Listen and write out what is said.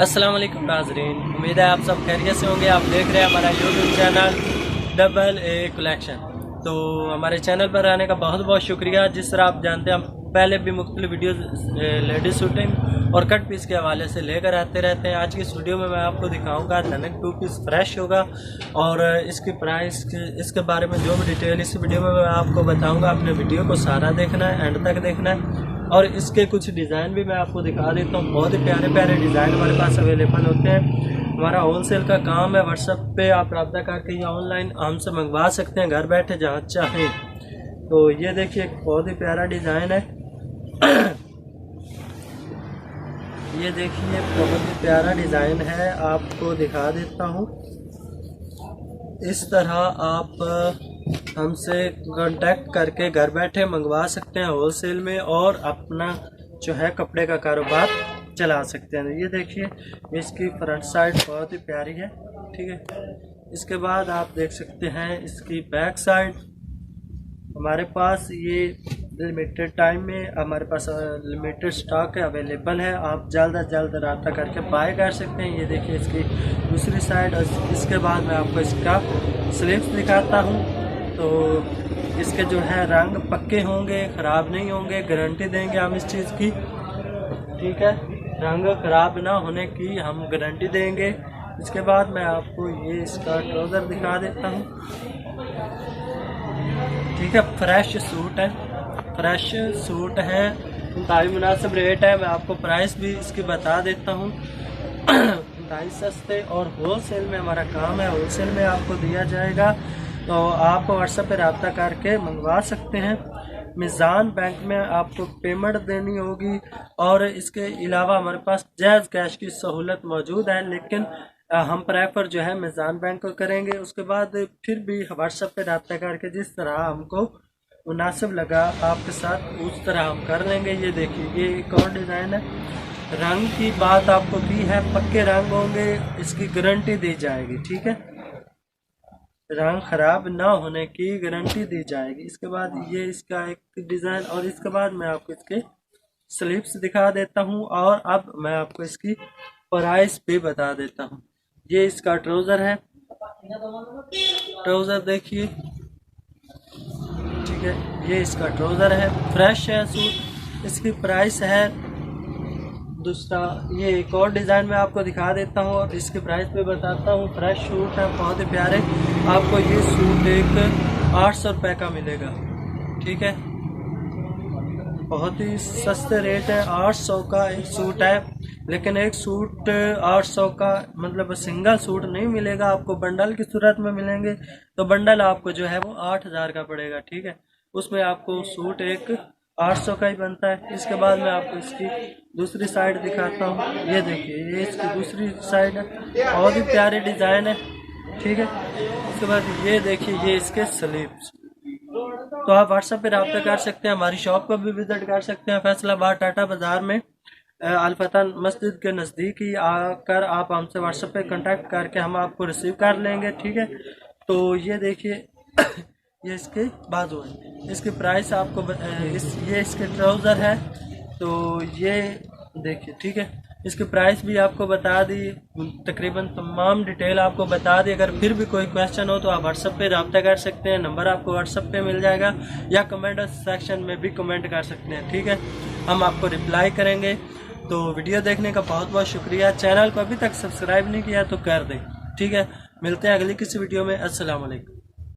अस्सलाम वालेकुम नाज़रीन, उम्मीद है आप सब खैरियत से होंगे। आप देख रहे हैं हमारा YouTube channel double a collection. तो हमारे चैनल पर आने का बहुत बहुत शुक्रिया। जिस तरह आप जानते हैं हम पहले भी मुख्तलिफ वीडियोस लेडीज शूटिंग और कट पीस के हवाले से लेकर आते रहते हैं। आज की इस वीडियो में मैं आपको दिखाऊंगा लैनिन 2 पीस फ्रेश होगा और इसकी प्राइस इसके बारे में जो भी डिटेल इस वीडियो में मैं आपको बताऊँगा। आपने वीडियो को सारा देखना है, एंड तक देखना है। और इसके कुछ डिज़ाइन भी मैं आपको दिखा देता हूँ। बहुत ही प्यारे प्यारे डिज़ाइन हमारे पास अवेलेबल होते हैं। हमारा होलसेल का काम है। व्हाट्सएप पे आप रब्ता करके या ऑनलाइन हमसे मंगवा सकते हैं घर बैठे जहाँ चाहें। तो ये देखिए बहुत ही प्यारा डिज़ाइन है। ये देखिए बहुत ही प्यारा डिज़ाइन है, आपको दिखा देता हूँ। इस तरह आप हमसे कांटेक्ट करके घर बैठे मंगवा सकते हैं होलसेल में और अपना जो है कपड़े का कारोबार चला सकते हैं। ये देखिए इसकी फ्रंट साइड बहुत ही प्यारी है, ठीक है। इसके बाद आप देख सकते हैं इसकी बैक साइड। हमारे पास ये लिमिटेड टाइम में हमारे पास लिमिटेड स्टॉक है, अवेलेबल है। आप जल्द अज जल्द रब्ता करके बाय कर सकते हैं। ये देखिए इसकी दूसरी साइड। और इसके बाद मैं आपको इसका स्लीव्स दिखाता हूँ। तो इसके जो है रंग पक्के होंगे, ख़राब नहीं होंगे, गारंटी देंगे हम इस चीज़ की, ठीक है। रंग ख़राब ना होने की हम गारंटी देंगे। इसके बाद मैं आपको ये इसका ट्राउज़र दिखा देता हूँ, ठीक है। फ्रेश सूट है, फ्रेश सूट है, इंतहाई मुनासिब रेट है। मैं आपको प्राइस भी इसकी बता देता हूँ। इंतहाई सस्ते और होलसेल में हमारा काम है, होलसेल में आपको दिया जाएगा। तो आप व्हाट्सएप पे रब्ता करके मंगवा सकते हैं। मीज़ान बैंक में आपको पेमेंट देनी होगी और इसके अलावा हमारे पास जायज़ कैश की सहूलत मौजूद है, लेकिन हम प्रेफर जो है मीज़ान बैंक को करेंगे। उसके बाद फिर भी व्हाट्सएप पे रब्ता करके जिस तरह हमको मुनासिब लगा आपके साथ उस तरह हम कर लेंगे। ये देखिए ये एक और डिज़ाइन है। रंग की बात आपको की है, पक्के रंग होंगे, इसकी गारंटी दी जाएगी, ठीक है। रंग ख़राब ना होने की गारंटी दी जाएगी। इसके बाद ये इसका एक डिज़ाइन और इसके बाद मैं आपको इसके स्लीव्स दिखा देता हूँ और अब मैं आपको इसकी प्राइस भी बता देता हूँ। ये इसका ट्राउज़र है, ट्राउज़र देखिए, ठीक है। ये इसका ट्राउज़र है, फ्रेश है सूट। इसकी प्राइस है दूसरा। ये एक और डिज़ाइन में आपको दिखा देता हूँ और इसके प्राइस पे बताता हूँ। फ्रेश सूट है, बहुत ही प्यारे। आपको ये सूट एक 800 रुपये का मिलेगा, ठीक है। बहुत ही सस्ते रेट है, 800 का एक सूट है। लेकिन एक सूट 800 का मतलब सिंगल सूट नहीं मिलेगा आपको, बंडल की सूरत में मिलेंगे। तो बंडल आपको जो है वो 8000 का पड़ेगा, ठीक है। उसमें आपको सूट एक 800 का ही बनता है। इसके बाद मैं आपको इसकी दूसरी साइड दिखाता हूँ। ये देखिए ये इसकी दूसरी साइड है, बहुत ही प्यारे डिज़ाइन है, ठीक है। इसके बाद ये देखिए ये इसके स्लीव्स। तो आप व्हाट्सएप पे रब्ता कर सकते हैं, हमारी शॉप पर भी विजिट कर सकते हैं। फैसलाबाद टाटा बाज़ार में अल-फतह मस्जिद के नज़दीक ही आकर आप हमसे व्हाट्सएप पे कांटेक्ट करके हम आपको रिसीव कर लेंगे, ठीक है। तो ये देखिए ये इसके बाजू है। इसकी प्राइस आपको ये इसके ट्राउज़र है। तो ये देखिए, ठीक है। इसकी प्राइस भी आपको बता दी, तकरीबन तमाम डिटेल आपको बता दी। अगर फिर भी कोई क्वेश्चन हो तो आप व्हाट्सएप पे रब्ता कर सकते हैं। नंबर आपको व्हाट्सएप पे मिल जाएगा या कमेंट सेक्शन में भी कमेंट कर सकते हैं, ठीक है। हम आपको रिप्लाई करेंगे। तो वीडियो देखने का बहुत बहुत शुक्रिया। चैनल को अभी तक सब्सक्राइब नहीं किया तो कर दें, ठीक है। मिलते हैं अगली किसी वीडियो में। अस्सलाम वालेकुम।